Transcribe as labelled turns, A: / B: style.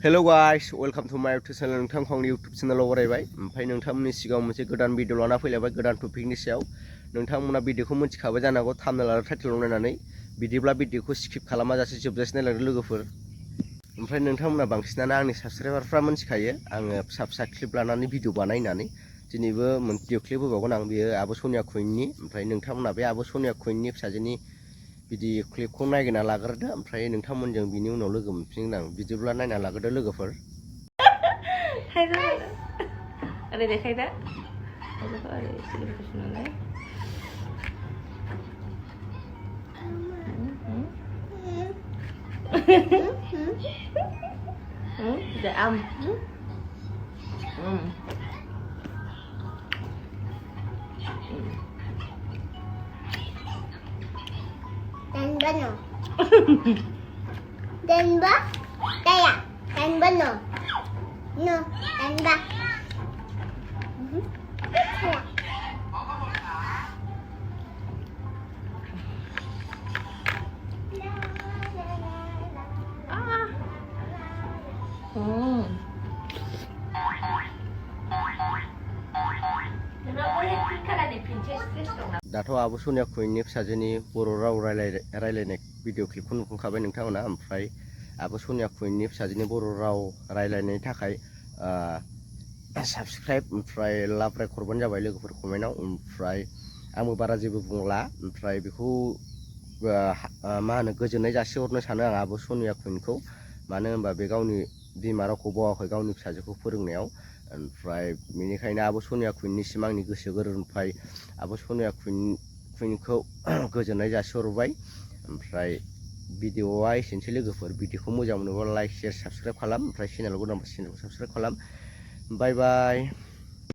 A: Hello guys, welcome to my YouTube channel. नोंथांखौ आंनि YouTube चेनेलाव बरायबाय। ओमफ्राय नोंथांमोननि सिगाङाव मोनसे गोदान भिडिअ लाना फैलायबाय गोदान टपिकनि सायाव। नोंथांमोना भिडिअखौ मिथिखाबाय जानांगौ थाम्बनेल आरो टाइटेलाव नायनानै। बिदिब्ला भिडिअखौ स्किप खालामाजासे जोबजासे नायलांदो लोगोफोर। ओमफ्राय नोंथांमोना बांसिनानो आंनि साबस्क्राइबारफ्रा मिथिखायो आङो फिसा क्लिप लानानै भिडिअ बानायनानै दिनैबो भिडिअ क्लिप होबावगोन आं बेयो आब' सनिया कुइननि। ओमफ्राय नोंथांमोना बे आब' सनिया कुइननि फिसाजोनि भिडिअ क्लिपखौ नायगिरना लाग्रोदो ओमफ्राय नोंथांमोनजों बिनि उनाव लोगो मोनफिनगोन आं। बिदिब्ला नायना लाग्रोदो लोगोफोर।
B: Ada deखाय दा ada सिलिब्रेसनलाय udah am
C: dan bano dan ba kaya dan bano no dan ba
A: दाथ' आब' सनिया कुइननि फिसाजोनि बर' राव रायलायनाय भिडिअ क्लिपखौ नुखांखाबाय नोंथांमोना। ओमफ्राय आब' सनिया कुइननि फिसाजोनि बर' राव रायलायनायनि थाखाय साबस्क्राइब ओमफ्राय लाभ राइक हरबानो जाबाय लोगोफोर कमेन्टआव। ओमफ्राय आंबो बारा जेबो बुंला ओमफ्राय बेखौ मा होनो गोजोननाय जासिहरनो सानो आं आब' सनिया कुइनखौ। मानो होनबा बे गावनि बिमा रावखौ बावाखै गावनि फिसाजोखौ फोरोंनायाव। ओमफ्राय बेनिखायनो आब' सनिया कुइननिसिम आंनि गोसो गोरबोनिफ्राय आब' सनिया कुइनखौ गोजोननाय जासिहरबाय। ओमफ्राय भिडिअआ एसेनोसै लोगोफोर। भिडिअखौ मोजां मोनोबा लाइक शेयार साबस्क्राइब खालाम। ओमफ्राय चेनेलाव गोदानबा चेनेलखौ साबस्क्राइब खालाम। बाय बाय।